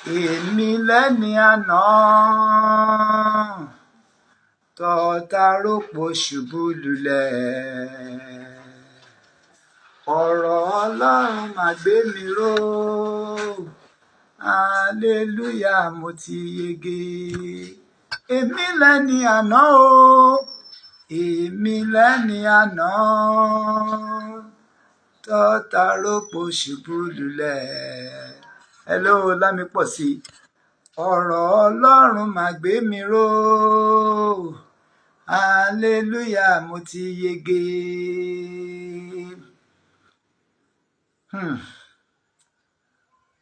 èmi lẹ́ni àná tọ́ta ròpò ṣubú lulẹ̀ ọ̀rọ̀ Ọlọ́run mà gbé mi ró hallelujah mo ti yege èmi lẹ́ni àná o èmi lẹ́ni àná tọ́ta ròpò ṣubú lulẹ̀ hello lámì pọ̀ sí ọ̀rọ̀ Ọlọ́run mà gbé mi ró hallelujah mo ti yege.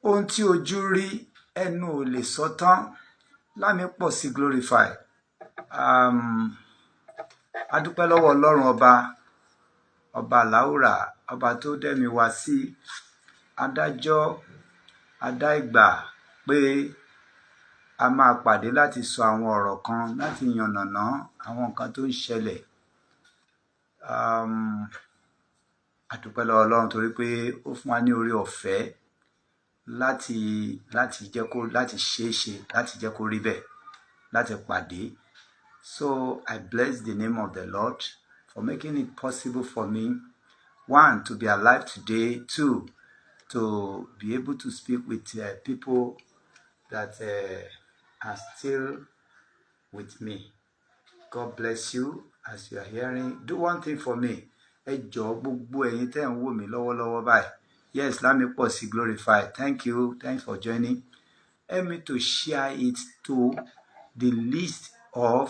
Ohun tí ojú rí ẹnu ò lè sọ tán lámì pọ̀ sí glorify. A dúpẹ́ lọ́wọ́ Ọlọ́run ọba láwùrà ọba tó dẹ́mi wá sí adájọ́ adá ìgbà pé a máa pàdé láti sọ àwọn ọ̀rọ̀ kan láti yànnàná àwọn nǹkan tó ń ṣẹlẹ̀. A dúpẹ́ lọ́wọ́ Ọlọ́run torí pé ó fún wa ní oore ọ̀fẹ́ láti ṣeé ṣe láti jẹ́ kó rí bẹ́ẹ̀ láti pàdé. So I bless the name of the Lord for making it possible for me, one, to be alive today, two, to be able to speak with people that are still with me. God bless you as you are hearing. Do one thing for me. Ẹ jọ̀ọ́ gbogbo ẹ̀yin tẹ́ ń wò mí lọ́wọ́lọ́wọ́ báyìí. Yes, lámì pọ̀ sí glorify. Thank you. Thanks for joining. Help me to share it to the list of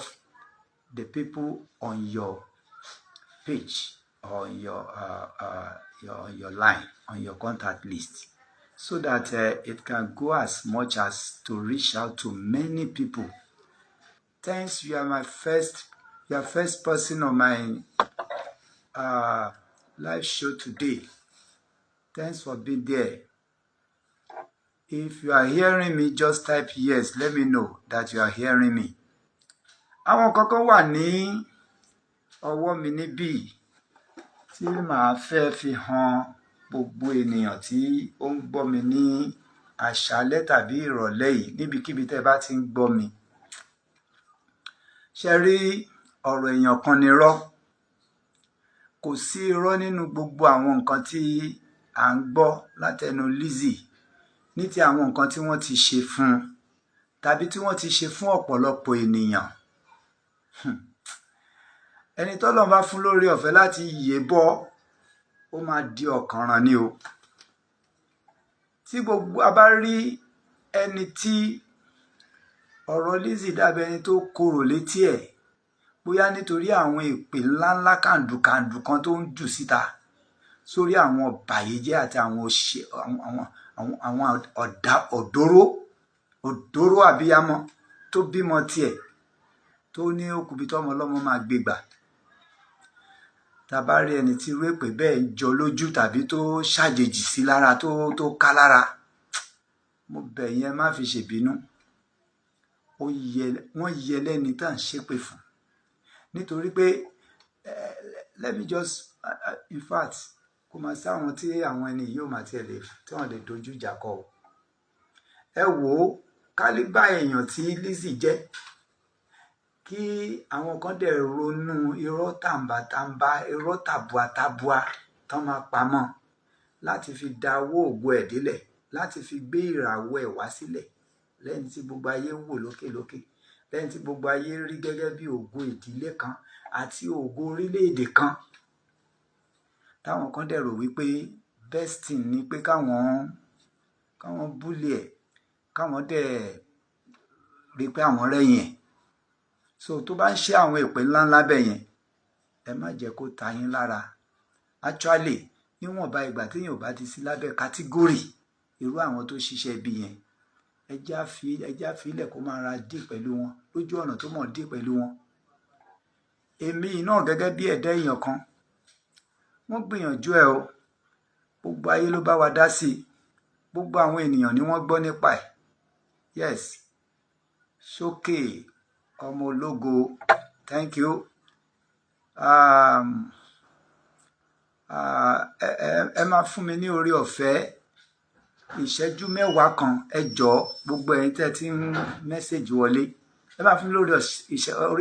the people on your page or your line, on your contact list, so that it can go as much as to reach out to many people. Thanks, you are first person on my live show today. Thanks for being there. If you are hearing me, just type yes. Let me know that you are hearing me. Àwọn kankan wà ní ọwọ́ mi níbí tí màá fẹ́ fi hàn gbogbo ènìyàn tí ó ń gbọ́ mi ní àṣálẹ́ tàbí ìrọ̀lẹ́ yìí níbikíbi tẹ́ bá ti ń gbọ́ mi. Ṣé rí ọ̀rọ̀ èèyàn kan ni irọ́? Kò sí irọ́ nínú gbogbo àwọn nǹkan tí à ń gbọ́ látẹnu Lizzy ní ti àwọn nǹkan tí wọ́n ti ṣe fún un tàbí tí wọ́n ti ṣe fún ọ̀pọ̀lọpọ̀ ènìyàn. Ẹni tọ́lọ́run bá fún lórí ọ̀fẹ́ láti yè bọ́ ó máa di ọ̀kànràn ni o. Tí gbogbo a bá rí ẹni tí ọ̀rọ̀ Lizzy dàbí ẹni tó korò létí ẹ̀ bóyá nítorí àwọn èpè ńláńlá kàndùkàndù kan tó ń jù síta sórí àwọn ọ̀bàyéjẹ́ àti àwọn òdòró àbíyamọ tó bímọ tiẹ̀ tó ní òkùbí tọ́mọ ọlọ́mọ máa gbégbà. Tá bá rí ẹni tí irú èpè bẹ́ẹ̀ ń jọ lójú tàbí tó ṣàjèjì sí lára tó ká lára, mo bẹ̀ yín ẹ má fi ṣèbínú. Wọ́n yẹ lẹ́ni tá à ń ṣépè fún nítorí pé let me just in fact kò máa sáwọn tí àwọn ẹni yìí ò máa tiẹ̀ lè tí wọ́n lè dojú ìjà kọ o. Ẹ wò ó kálíbà èèyàn tí Lizzy jẹ́ kí àwọn kan dẹ̀ ronú irọ́ tàǹbàtàǹbà irọ́ tàbùàtàbùà tán máa pamọ́ láti fi da owó ògo ẹ̀ délẹ̀ láti fi gbé ìràwọ̀ ẹ̀ wá sílẹ̀ lẹ́yìn tí gbogbo ayé ń wò lókèlókè lẹ́yìn tí gbogbo ayé rí gẹ́gẹ́ bí ògo ìdílé kan àti ògo orílẹ̀-èdè kan. Táwọn kan dẹ̀ rò wípé best thing ni pé káwọn búlì ẹ̀ káwọn dẹ̀ rí pé àwọn rẹ́yìn ẹ̀. So tó bá ń ṣe àwọn èpè ńláńlá bẹ́ẹ̀ yẹn ẹ má jẹ́ kó ta yín lára. Actually níwọ̀nba ìgbà téèyàn ò bá ti sí lábẹ́ kátígórì irú àwọn tó ṣiṣẹ́ ibi yẹn ẹjá fílẹ̀ kó máa ra dì pẹ̀lú wọn lójú ọ̀nà tó mọ̀ dì pẹ̀lú wọn. Èmi náà gẹ́gẹ́ bí ẹ̀dá èèyàn kan wọ́n gbìyànjú ẹ̀ o gbogbo ayé ló bá wa dá sí i gbogbo àwọn ènìyàn ni wọ́n gbọ́ nípa ẹ̀. Yes, Ṣókè ọmọ ológo, thank you. Ẹ máa fún mi ní orí ọ̀fẹ́ ìṣẹ́jú mẹ́wàá kan ẹ jọ̀ọ́ gbogbo ẹ̀yin tẹ́ ti ń mẹ́sẹ̀jì wọlé ẹ bá fún mi lórí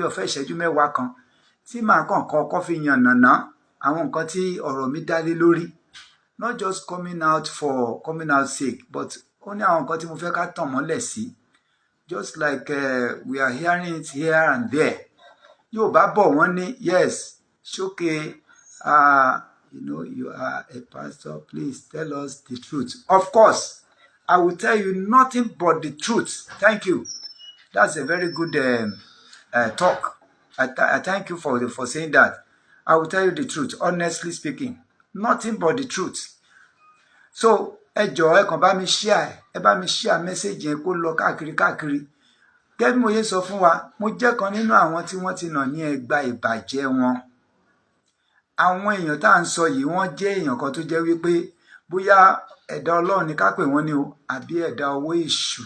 ọ̀fẹ́ ìṣẹ́jú mẹ́wàá kan tí màá kàn kọ́kọ́ fi yànnàná àwọn nǹkan tí ọ̀rọ̀ mi dá lé lórí, not just coming out for coming out sake, but ó ní àwọn nǹkan tí mo fẹ́ ká tàn mọ́lẹ̀ sí, just like we are hearing it here and there. Yóò bá bọ̀ wọ́n ní yes ṣókè you know you are a pastor, please tell us the truth. Of course I will tell you nothing but the truth. Thank you. That's a very good talk. I thank you for saying that. I will tell you the truth, honestly speaking, nothing but the truth. So ẹ jọ̀ọ́ ẹ kàn bá mi share message yẹn kó lọ káàkiri gẹ́gẹ́ bí mo yé sọ fún wa, mo jẹ́ kan nínú àwọn tí wọ́n ti nà ní ẹgba ìbàjẹ́ wọn. Àwọn èèyàn tá à ń sọ yìí wọ́n jẹ́ èèyàn kan tó jẹ́ wípé bóyá ẹ̀dá Ọlọ́run ni ká pè wọ́n ní o àbí ẹ̀dá owó èṣù.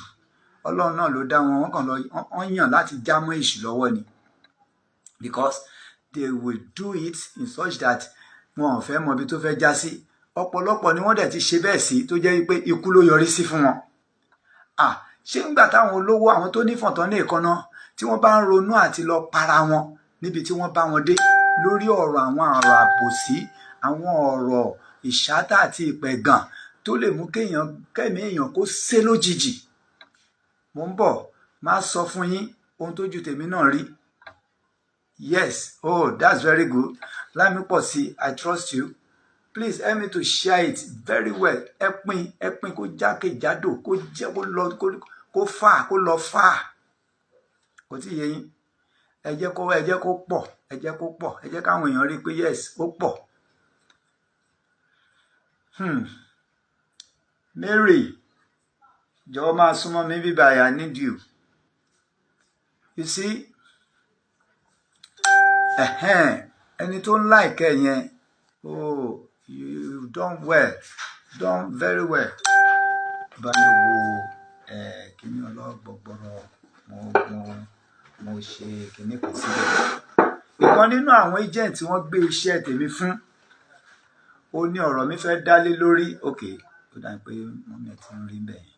Ọlọ́run náà ló dá wọn, wọ́n kàn lọ wọ́n yàn láti já mọ́ èṣù lọ́wọ́ ni, because they will do it in such that wọn ò fẹ́ mọ ibi tó fẹ́ já sí. Ọ̀pọ̀lọpọ̀ ni wọ́n dẹ̀ ti ṣe bẹ́ẹ̀ sí tó jẹ́ wípé ikú ló yọrí sí fún wọn. Ṣé ńgbà táwọn olówó àwọn tó nífọ̀n tán ní ìkànnà tí wọ́n bá ń ronú àti lọ para wọn níbi tí wọ́n bá wọn dé lórí ọ̀rọ̀ àwọn ọ̀rọ̀ àbòsí, àwọn ọ̀rọ̀ ìṣátá àti ìpẹ̀gàn tó lè mú kẹ́mi èèyàn kó sé lójijì. Mo ń bọ̀ máa sọ fún yín ohun tójú tèmi náà rí. Yes, oh that's very good. Lámípọ̀sí, I trust you. Please help me to share it very well. Ẹ pín kó jákèjádò kó jẹ́ kó fà kó lọ fà. Kò tí yé yín. Ẹ jẹ́ kó pọ̀, ẹ jẹ́ káwọn èèyàn rí pé yes ó pọ̀. Mary, jọ̀wọ́ máa súnmọ́ mi bíbá I need you. You see, ẹni tó ń like ẹ yẹn, oh you done well, done very well. Bá mi wo kíní ọlọ́gbọ̀gbọ̀rọ̀ mo ṣe kíní kan síbẹ̀. Ìkan nínú àwọn agent tí wọ́n gbé iṣẹ́ tèmi fún, ó ní ọ̀rọ̀ mi fẹ́ dá lé lórí. Okay, ó dà pé mọ́mí ẹ̀ ti ń rí bẹ́ẹ̀,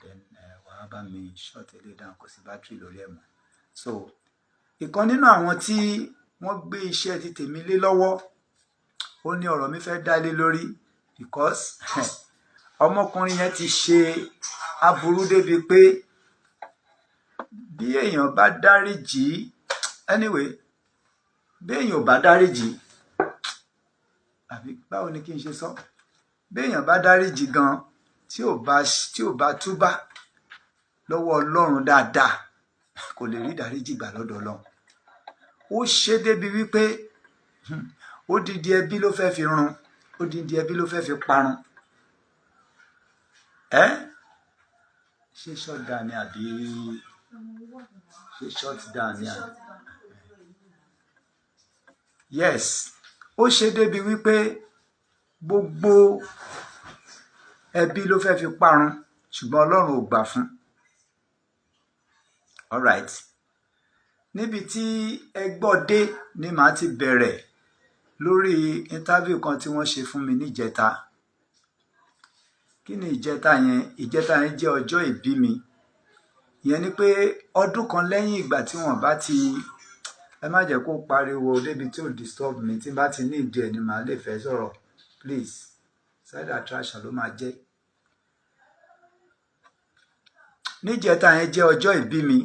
then wàá bá mi short ilé down kò sí battery lórí ẹ̀ mọ́. So ìkan nínú àwọn tí wọ́n gbé iṣẹ́ ti tèmi lé lọ́wọ́, ó ní ọ̀rọ̀ mi fẹ́ dá lé lórí because ọmọkùnrin yẹn ti ṣe aburú débi pé bí èèyàn bá dáríjì, anyway, bí èèyàn bá dáríjì, àbí báwo ni kí n ṣe sọ, bí èèyàn bá dáríjì gan tí ò bá túbá lọ́wọ́ Ọlọ́run dáadáa kò lè rí dáríjì gbà lọ́dọ̀ Ọlọ́run. Ó ṣe débi wípé odidi ẹbí ló fẹ́ fi run, odidi ẹbí ló fẹ́ fi parun. Ṣé shut down ni àbí ṣé shut down ni àbí? Yes, ó ṣe débi wípé gbogbo ẹbí ló fẹ́ fi parun ṣùgbọ́n Ọlọ́run ò gbà fún. All right. Níbi tí ẹgbọ́ dé ni màá ti bẹ̀rẹ̀ lórí interview kan tí wọ́n ṣe fún mi níjẹta. Kí ni ìjẹta yẹn? Ìjẹta yẹn jẹ́ ọjọ́ ìbí mi. Ìyẹn ni pé ọdún kan lẹ́yìn ìgbà tí wọ́n bá ti, ẹ má jẹ́ kó pariwo débi tí ò disturb mi, tí bá ti ní ìdí ẹ̀ ni màá lè fẹ́ sọ̀rọ̀. Please, side attraction ló máa jẹ́. Níjẹta yẹn jẹ́ ọjọ́ ìbí mi.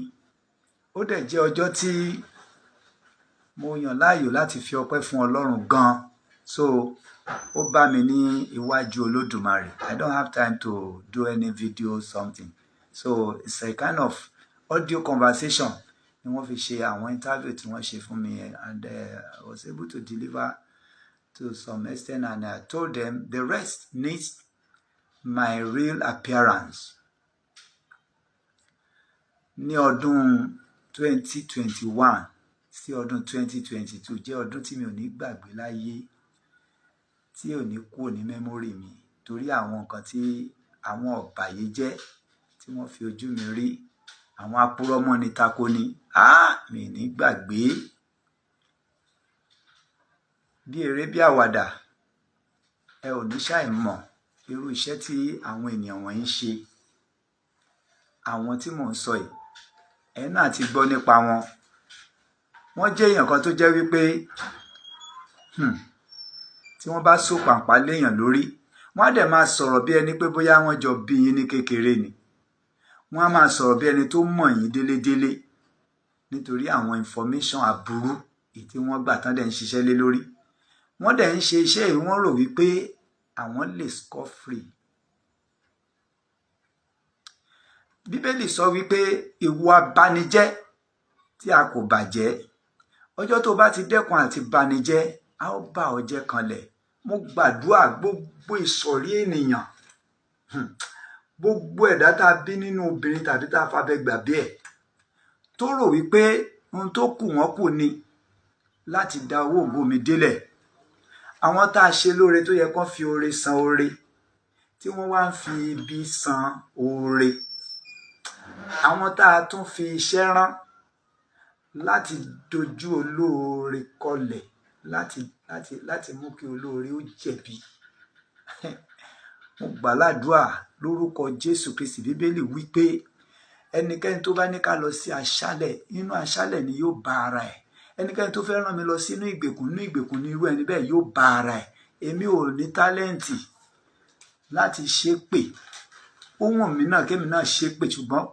Ó dẹ̀ jẹ́ ọjọ́ tí mo yàn láàyò láti fi ọpẹ́ fún Ọlọ́run gan. So ó bá mi ní iwájú Olódùmarè. I don't have time to do any video something. So it's a kind of audio conversation ni wọ́n fi ṣe àwọn interview tí wọ́n ṣe fún mi, and I was able to deliver to some extent, and I told them the rest needs my real appearance. Ní ọdún 2021 sí ọdún 2022 jẹ́ ọdún tí mi ò ní gbàgbé láyé, tí ò ní kúrò ní mẹ́mórì mi torí àwọn nǹkan tí àwọn ọ̀bàyéjẹ́ tí wọ́n fi ojú mi rí, àwọn apurọ́mọ́ni takoni, mi ní gbàgbé. Bí eré bí àwàdà ẹ ò ní ṣàì mọ̀ irú iṣẹ́ tí àwọn ènìyàn wọ̀nyí ń ṣe, àwọn tí mò ń sọ yìí, ẹ̀ náà ti gbọ́ nípa wọn. Wọ́n jẹ́ èèyàn kan tó jẹ́ wípé tí wọ́n bá so pàǹpá léèyàn lórí, wọ́n á dẹ̀ máa sọ̀rọ̀ bí ẹni pé bóyá wọ́n jọ bí yín ní kékeré ni. Wọ́n á máa sọ̀rọ̀ bí ẹni tó mọ̀ yín délédélé nítorí àwọn information aburú èyí tí wọ́n gbà tán dẹ̀ ń ṣiṣẹ́ lé lórí. Wọ́n dẹ̀ ń ṣe iṣẹ́ yìí, wọ́n rò wípé àwọn lè score free. Bíbélì sọ wípé ìwọ abanijẹ́ tí a kò bàjẹ́, ọjọ́ tó bá ti dẹ́kun àti banijẹ́, a ó bà ọ́ jẹ́ kanlẹ̀. Mo gbàdúrà gbogbo ìsọ̀rí ènìyàn, gbogbo ẹ̀dá tá a bí nínú obìnrin tàbí tá a fabẹ́ gbàgbé ẹ̀, tó rò wípé ohun tó kù wọ́n kù ni láti da owó ògo mi délẹ̀. Àwọn tá a ṣe lóore tó yẹ kán fi oore san oore, tí wọ́n wá ń fi ibi san oore. Àwọn tá a tún fi iṣẹ́ rán láti dojú olóore kọlẹ̀, láti mú kí olóore ó jẹ̀bi. Mo gbàládùá lórúkọ Jésù Kristi. Bíbélì wípé ẹnikẹ́ni tó bá ní ká lọ sí aṣálẹ̀, nínú aṣálẹ̀ ni yóò bá ara ẹ̀. Ẹnikẹ́ni tó fẹ́ rán mi lọ sínú ìgbèkùn, nínú ìgbèkùn ni irú ẹni bẹ́ẹ̀ yóò bá ara ẹ̀. Èmi ò ní tálẹ́ǹtì láti ṣépè. Ó wùn mí náà kémi náà ṣépè, ṣùgbọ́n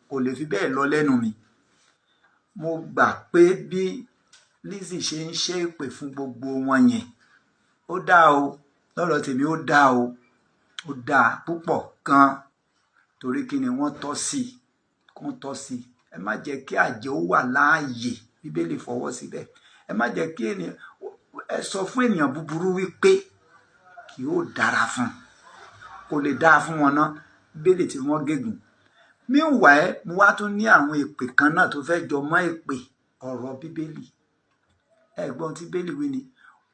kò lè fi bẹ́ẹ̀ lọ lẹ́nu mi. Mo gbà pé bí Lizzy ṣe ń ṣépè fún gbogbo wọn yẹn, ó dáa o, lọ́rọ̀ tèmi ó dáa o, ó dáa púpọ̀ gan, torí kí ni wọ́n tọ́ sí, kún tọ́ sí. Ẹ má jẹ́ kí àjẹ́ ó wà láàyè, Bíbélì fọwọ́ síbẹ̀. Ẹ má jẹ́ kí ènìyàn, ẹ sọ fún ènìyàn búburú wípé kì yóò dára fún, kò lè dáa fún wọn náà. Bíbélì tí wọ́n gégùn. Meanwhile, mo wá tún ní àwọn èpè kan náà tó fẹ́ jọ mọ́ èpè ọ̀rọ̀ Bíbélì. Ẹ̀gbọ́n tí Bíbélì wí ni,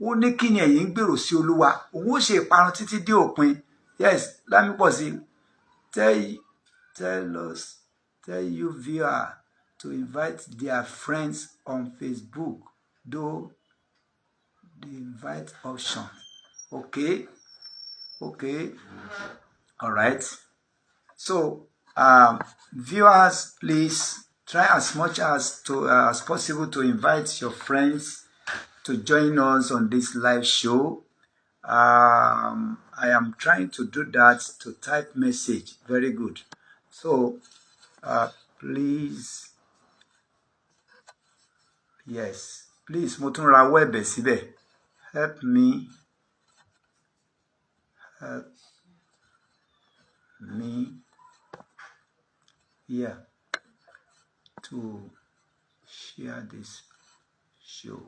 ó ní kí ni ẹ̀yin ń gbèrò sí Olúwa, òun ó ṣe ìparun títí dé òpin. Yes, Lámípọ̀sí, tell you viewer to invite their friends on Facebook, though the invite option. Okay, all right. So viewers, please try as much as possible to invite your friends to join us on this live show. I am trying to do that, to type message. Very good. So please, yes, please, mo tún rawọ́ ẹ̀bẹ̀ síbẹ̀. Help me here to share this show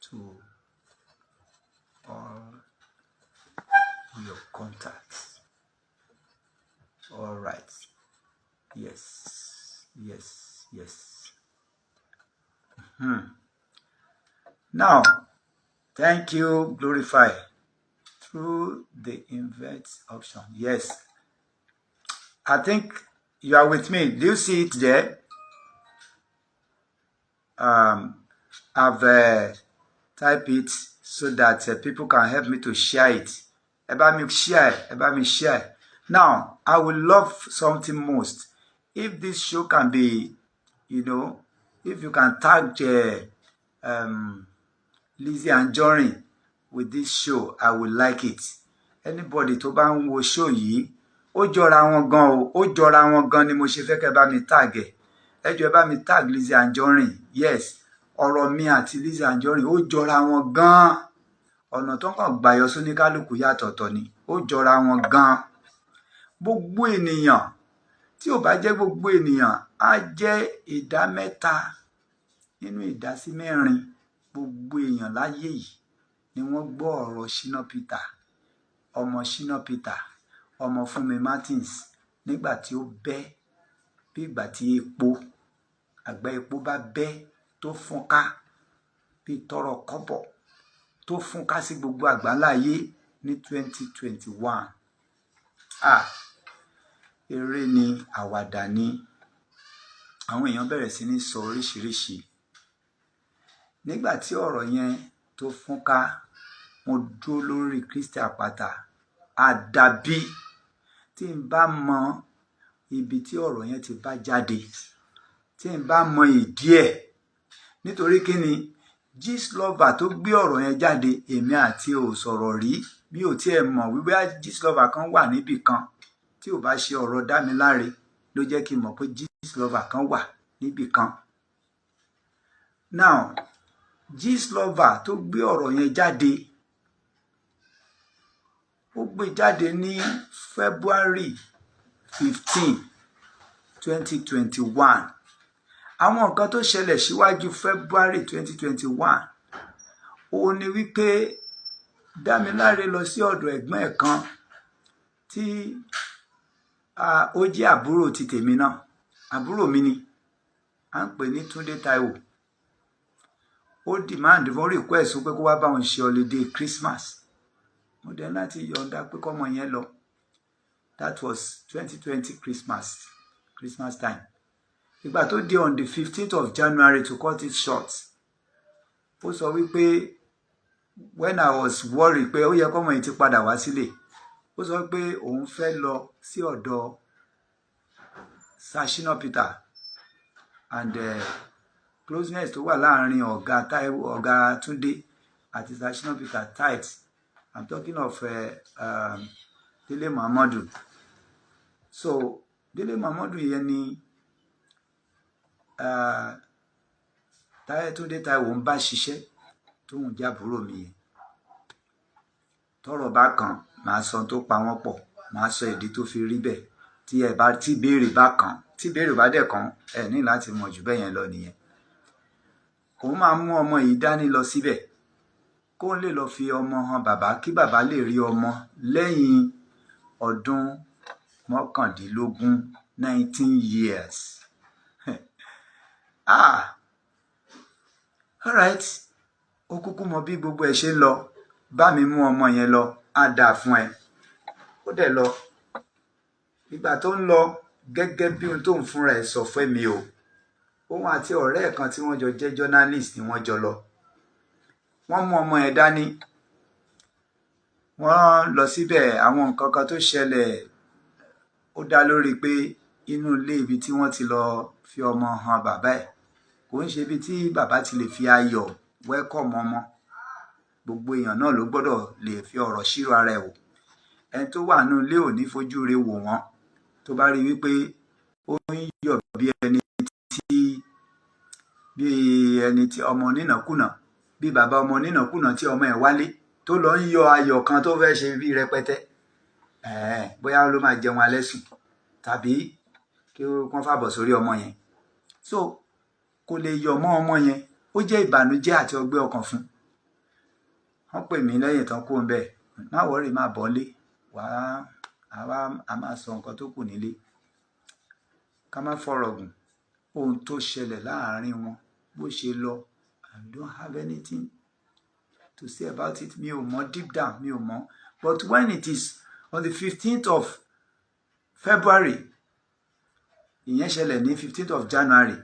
to all your contacts. All right. Yes. Now, thank you, Glorify, through the invite option. Yes. I think you are with me. Do you see it there? I've typed it so that people can help me to share it. About me share. Now, I would love something most. If this show can be, if you can tag Lizzy and Johnny with this show, I would like it. Anybody tó bá ń wo show yìí, ó jọra wọn gan o, ó jọra wọn gan ni mo ṣe fẹ́ kẹ́ bá mi tag ẹ̀. Ẹ jọ̀ọ́ bá mi tag Lizzy and Johnny. Yes, ọ̀rọ̀ mi àti Lizzy and Johnny ó jọra wọn gan. Ọ̀nà tó kàn gbà yọ sóní kálukú yàtọ̀tọ̀ ni, ó jọra wọn gan. Gbogbo ènìyàn, tí ò bá jẹ́ gbogbo ènìyàn, á jẹ́ ìdá 3 nínú ìdásí 4. Gbogbo èèyàn láyé yìí ni wọ́n gbọ́ ọ̀rọ̀ Shina Peter, ọmọ Shina Peter, ọmọ Fúnmi Martins, nígbà tí ó bẹ́ bí ìgbà tí àgbá epo bá bẹ́ tó fúnká bí tọrọ kọ́bọ̀, tó fúnká sí gbogbo àgbáláyé ní 2021. Eré ni, àwàdà ni. Àwọn èèyàn bẹ̀rẹ̀ sí ní sọ oríṣiríṣi. Nígbà tí ọ̀rọ̀ yẹn tó fúnká, mo dúró lórí Kristi àpáta. Àdàbí tí n bá mọ ibi tí ọ̀rọ̀ yẹn ti bá jáde, tí n bá mọ ìdí ẹ̀. Nítorí kí ni Gistlover tó gbé ọ̀rọ̀ yẹn jáde, èmi àti ò sọ̀rọ̀ rí. Mi ò tiẹ̀ mọ̀ wípé Gistlover kan wà níbì kan tí ò bá ṣe ọ̀rọ̀ Dámiláre ló jẹ́ kí n mọ̀ pé Gistlover kan wà níbì kan. Now, Gistlover tó gbé ọ̀rọ̀ yẹn jáde, ó gbé jáde ní February 15, 2021. Àwọn nǹkan tó ṣẹlẹ̀ síwájú February 2021 ó ní wípé Dámiláre lọ sí ọ̀dọ̀ ẹ̀gbọ́n ẹ̀ kan tí ó jẹ́ àbúrò ti tèmi náà. Àbúrò mi ni, à ń pè ní Túndé Táíwò. Ó demand fún request pé kó wá bá wọn ṣe holiday Christmas. Mo dẹ̀ láti yọ̀ǹda pé kọ́mọ yẹn lọ. That was 2020 Christmas time. Ìgbà tó dé on the 15th of January, to cut it short, ó sọ wípé when I was worried pé ó yẹ kọ́mọ yẹn ti padà wá sílé, ó sọ pé òun fẹ́ lọ sí ọ̀dọ̀ Shina Peter and closeness tó wà láàrin ọ̀gá Túndé àti Shina Peter tight. I'm talking of Délé Muhammadu. So Délé Muhammadu yẹn ni Túndé Táíwò ń bá ṣiṣẹ́ tóun jábúrò mi yẹn. Tọ́rọ̀ bá kàn, màá sọ tó pa wọ́n pọ̀, màá sọ ìdí tó fi rí bẹ́ẹ̀. Tí béèrè bá kàn, tí béèrè bá dẹ̀ kàn, ẹ ní láti mọ̀ jù bẹ́ẹ̀ yẹn lọ nìyẹn. Òun máa mú ọmọ yìí dání lọ síbẹ̀ kó lè lọ fi ọmọ hàn bàbá, kí bàbá lè rí ọmọ lẹ́yìn ọdún 19 years. All right. Ó kúkú mọ bí gbogbo ẹ̀ ṣe ń lọ. Bá mi mú ọmọ yẹn lọ, á dáa fún ẹ. Ó dẹ̀ lọ. Ìgbà tó ń lọ, gẹ́gẹ́ bí ohun tó ń fúnra ẹ̀ sọ fún mi o. Òun àti ọ̀rẹ́ ẹ̀ kan tí wọ́n jọ jẹ́ journalist ni wọ́n jọ lọ. Wọ́n mú ọmọ yẹn dání. Wọ́n lọ síbẹ̀, àwọn nǹkan kan tó ṣẹlẹ̀ ó dá lórí pé inú ilé ibi tí wọ́n ti lọ fi ọmọ hàn bàbá ẹ̀ kò ń ṣe ibi tí bàbá ti lè fi ayọ̀ welcome ọmọ. Gbogbo èèyàn náà ló gbọ́dọ̀ lè fi ọ̀rọ̀ ṣírò ara ẹ̀ wò. Ẹni tó wà nínú ilé ò ní fojú re wò wọ́n tó bá rí wípé ó ń yọ̀ bí ẹni tí ọmọ onínàkúnà, bí bàbá ọmọ onínàkúnà tí ọmọ ẹ̀ wálé tó lọ ń yọ ayọ̀ kan tó fẹ́ ṣe bí rẹpẹtẹ. Bóyá ló máa jẹun alẹ́ sùn tàbí kí wọ́n fàbọ̀ sórí ọmọ yẹn. So kò lè yọ̀ mọ́ ọmọ yẹn, ó jẹ́ ìbànújẹ́ àti ọgbẹ́ ọkàn fún. Wọ́n pè mí lẹ́yìn tán kó ń bẹ̀, má wọ́rì, má bọ́lé, a máa sọ nǹkan tó kù nílé. Ká má fọ̀rọ̀ gùn, ohun tó ṣẹlẹ̀ láàárín wọn bó ṣe lọ, I don't have anything to say about it. Mi ò mọ̀ deep down, mi ò mọ̀. But when it is on the 15th of February, ìyẹn ṣẹlẹ̀ ní 15th of January,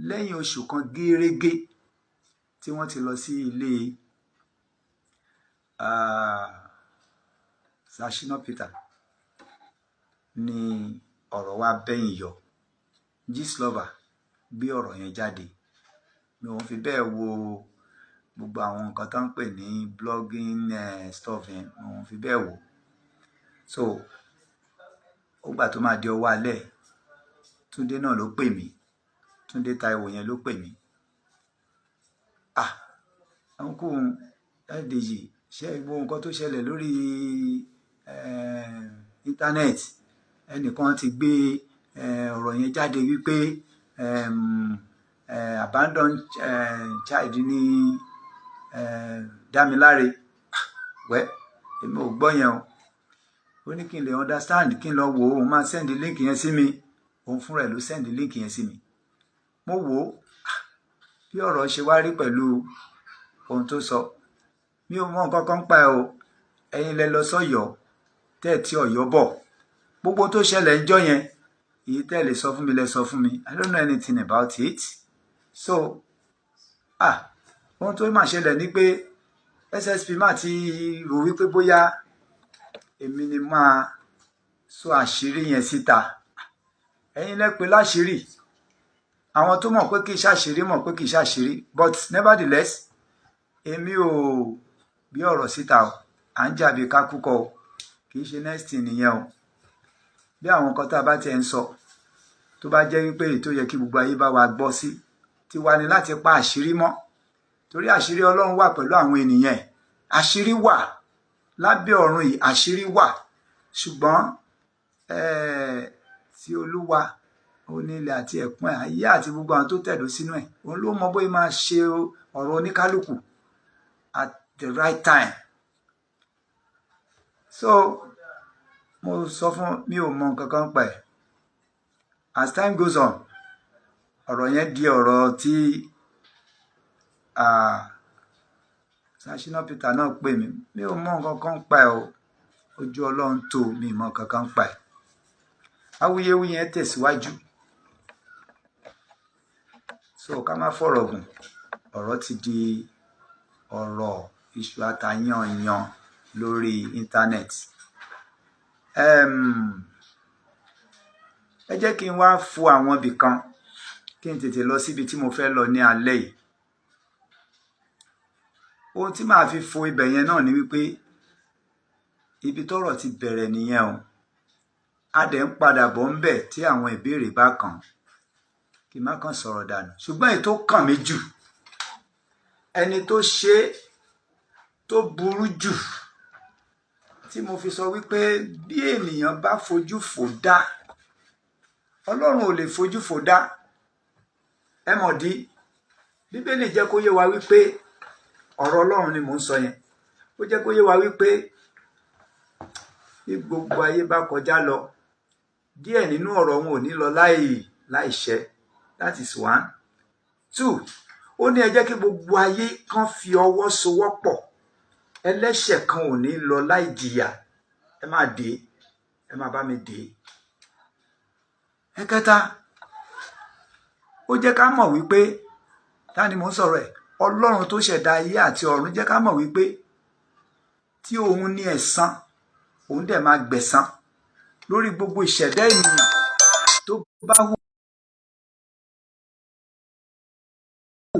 lẹ́yìn oṣù kan gẹ́rẹ́gẹ́ tí wọ́n ti lọ sí ilé Shina Peter ni ọ̀rọ̀ wa bẹ́yìn yọ. Gistlover gbé ọ̀rọ̀ yẹn jáde. Mi ò fi bẹ́ẹ̀ wo gbogbo àwọn nǹkan tó ń pè ní blogging stuff yẹn, mi ò fi bẹ́ẹ̀ wò. So ó gbà tó máa di ọwọ́ alẹ́, Túndé náà ló pè mí. Túndé Táíwò yẹn ló pè mí. Àwọn kò Deji ṣe gbogbo nǹkan tó ṣẹlẹ̀ lórí íńtánẹ́ẹ̀tì. Ẹnìkan ti gbé ọ̀rọ̀ yẹn jáde wípé abandon child ní Dámiláre. Wẹ́ èmi ò gbọ́ yẹn o. Ó ní kí n lè understand, kí n lọ wò ó, òun máa send link yẹn sí mi. Òun fúnra ẹ̀ ló send link yẹn sí mi. Mo wò ó bí ọ̀rọ̀ ṣe wá rí pẹ̀lú ohun tó sọ. Mi ò mọ nǹkan kan pa ẹ o. Ẹ̀yin lẹ lọ sọ́yọ́ tẹ́ tí Ọ̀yọ́ bọ̀. Gbogbo tó ṣẹlẹ̀ ńjọ́ yẹn, èyí tẹ́ lè sọ fún mi lẹ sọ fún mi. I don't know anything about it. So ohun tó máa ṣẹlẹ̀ ni pé SSP máa ti rò wípé bóyá èmi ni máa sọ àṣírí yẹn síta. Ẹ̀yin lẹ pè láṣírí, àwọn tó mọ̀ pé kì í ṣàṣírí mọ̀ pé kì í ṣàṣírí, but nevertheless èmi ò bí ọ̀rọ̀ síta o, à ń jàbí kákúkọ o, kì í ṣe next thing nìyẹn o. Bí àwọn kan tá a bá tiẹ̀ ń sọ tó bá jẹ́ wípé èyí tó yẹ kí gbogbo ayé bá wa gbọ́ sí tiwa ni láti pa àṣírí mọ́, torí àṣírí Ọlọ́run wà pẹ̀lú àwọn ènìyàn. Àṣírí wà lábẹ́ ọ̀run yìí, àṣírí wà, ṣùgbọ́n tí Olúwa onílẹ̀ àti ẹ̀kún ẹ̀, ayé àti gbogbo àwọn tó tẹ̀dó sínú ẹ̀, òun ló mọ bóyá máa ṣe ọ̀rọ̀ oníkálukú at the right time. So mo sọ fún mi ò mọ nǹkan kan pa ẹ̀. As time goes on, ọ̀rọ̀ yẹn di ọ̀rọ̀ tí Sashina Peter náà pè mí, mi ò mọ nǹkan kan pa ẹ̀ o, ojú Ọlọ́run tó, mi mọ nǹkan kan pa ẹ̀. Awuyewuye yẹn tẹ̀síwájú, so ká má fọ̀rọ̀ gùn, ọ̀rọ̀ ti di ọ̀rọ̀ iṣu atayanyan lórí íńtánẹ́ẹ̀tì. Ẹ jẹ́ kí n wá fo àwọn ibì kan kí n tètè lọ síbi tí mo fẹ́ lọ ní alẹ́ yìí. Ohun tí màá fi fo ibẹ̀ yẹn náà ni wípé ibi tọ́rọ̀ ti bẹ̀rẹ̀ nìyẹn o. A dẹ̀ ń padà bọ̀ ń bẹ̀ tí àwọn ìbéèrè bá kàn, kí n má kàn sọ̀rọ̀ dànù. Ṣùgbọ́n èyí tó kàn mí jù, ẹni tó ṣe tó burú jù, tí mo fi sọ wípé bí ènìyàn bá fojú fò dá, Ọlọ́run ò lè fojú fò dá. Ẹ mọ̀ dí, Bíbélì jẹ́ kó yé wa wípé ọ̀rọ̀ Ọlọ́run ni mò ń sọ yẹn. Ó jẹ́ kó yé wa wípé bí gbogbo ayé bá kọjá lọ, díẹ̀ nínú ọ̀rọ̀ wọn ò ní lọ láìṣẹ. That is 1. 2, ó ní ẹ jẹ́ kí gbogbo ayé kan fi ọwọ́ sowọ́pọ̀, ẹlẹ́ṣẹ̀ kan ò ní lọ láì jìyà. Ẹ máa dé, ẹ máa bá mi dé. Ẹ̀kẹta, ó jẹ́ ká mọ̀ wípé, ta ni mò ń sọ̀rọ̀ ẹ̀? Ọlọ́run tó ṣẹ̀dá ayé àti ọ̀run jẹ́ ká mọ̀ wípé tí òun ní ẹ̀san, òun dẹ̀ máa gbẹ̀san lórí gbogbo ìṣẹ̀dá ènìyàn tó bá wù.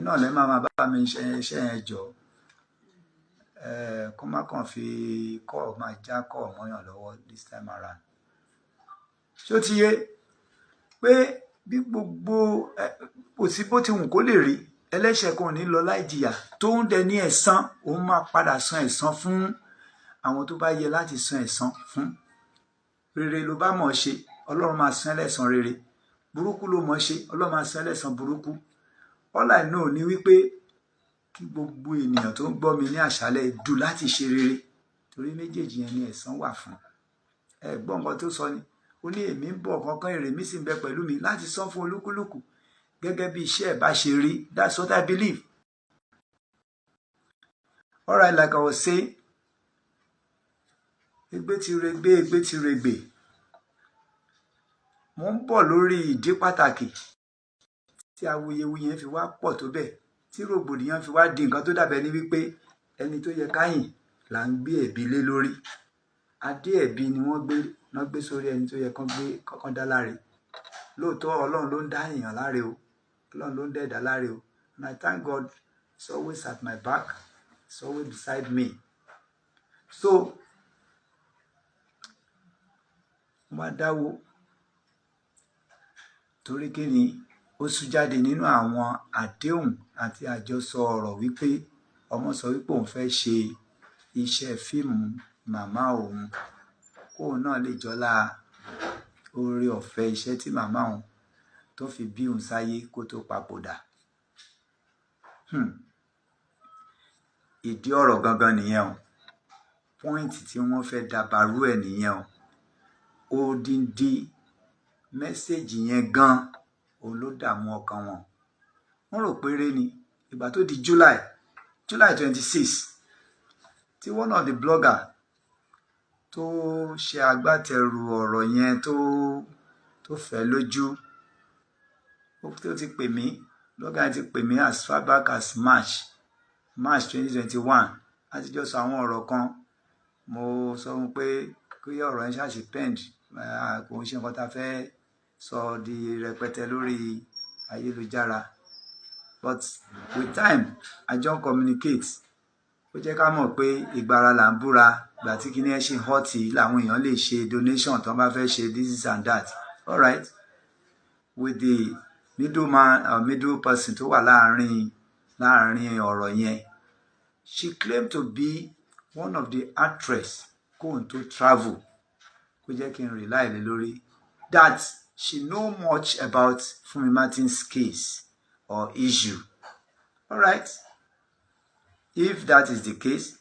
Náà lẹ́ máa bá mi ṣe iṣẹ́ yẹn jọ, kó má kàn fi kọ́ máa já kọ́ mọ́yàn lọ́wọ́ this time around. Ṣó ti yé pé bí gbogbo kò sí bó ti wù kó lè rí, ẹlẹ́ṣẹ̀ kan ò ní lọ láì jìyà, tó ń dẹ ní ẹ̀san, òun máa padà san ẹ̀san fún àwọn tó bá yẹ láti san ẹ̀san fún. Rere ló bá mọ̀ ṣe, Ọlọ́run máa san ẹlẹ́san rere. Burúkú ló mọ̀ ṣe, Ọlọ́run máa san ẹlẹ́san burúkú. All I know ni wípé kí gbogbo ènìyàn tó ń gbọ́ mi ní àṣálẹ́ dù láti ṣe rere, torí méjèèjì yẹn ni ẹ̀san wà fún. Ẹ gbọ́ nǹkan tó sọ ni, ó ní èmi ń bọ̀ kankan, èrè mi sì ń bẹ pẹ̀lú mi láti san fún olúkúlùkù gẹ́gẹ́ bí iṣẹ́ ẹ̀ bá ṣe rí. That's what I believe. All right, like I was saying, egbe ti regbe. Mo ń bọ̀ lórí ìdí pàtàkì tí awuyewuye yẹn fi wá pọ̀ tó bẹ́ẹ̀, tí rògbòdìyàn fi wá di nǹkan tó dàbẹ̀ ní wípé ẹni tó yẹ káyìn là ń gbé ẹ̀bi lé lórí. Adé ẹ̀bi ni wọ́n gbé sórí ẹni tó yẹ kán dá láre. Lóòótọ́ Ọlọ́run ló ń dá èèyàn láre o, Ọlọ́run ló ń dẹ̀dá láre o, and I thank God it's always at my back, it's always beside me. So wá dáwó torí kí ni ó sún jáde nínú àwọn àdéhùn àti àjọsọ ọ̀rọ̀ wípé ọmọ sọ wípé òun fẹ́ ṣe iṣẹ́ fíìmù màmá òun, kóun náà lè jọlá oore ọ̀fẹ́ iṣẹ́ tí màmá òun tó fi bí òun sáyé kó tó papòdà. Ìdí ọ̀rọ̀ gangan nìyẹn o, pọ́ìntì tí wọ́n fẹ́ dàbàrú ẹ̀ nìyẹn o. Odindi mẹ́sẹ̀jì yẹn gan òun ló dààmú ọkàn wọn. Wọ́n rò péré ni. Ìgbà tó di July 26, tí one of the blogger tó ṣe agbátẹrù ọ̀rọ̀ yẹn tó fẹ́ lójú, tó ti pè mí, blogger ti pè mí as far back as March 2021, àtijọ́ sọ àwọn ọ̀rọ̀ kan mo sọ fún pé kí ọ̀rọ̀ yẹn ṣáàṣì pend kò ń ṣe nǹkan tá a fẹ́ sọ di rẹpẹtẹ lórí ayélujára but with time I just communicate ó jẹ́ ká mọ̀ pé ìgbára là ń búra ìgbà tí kíní ẹ ṣe họ́ọ̀tì làwọn èèyàn lè ṣe donation tó bá fẹ́ ṣe this and that all right with the middle person tó wà láàrin ọ̀rọ̀ yẹn she claimed to be one of the actress going to travel kó jẹ́ kí n rely lé lórí that she know much about Funmi Martin's case or issue all right if that is the case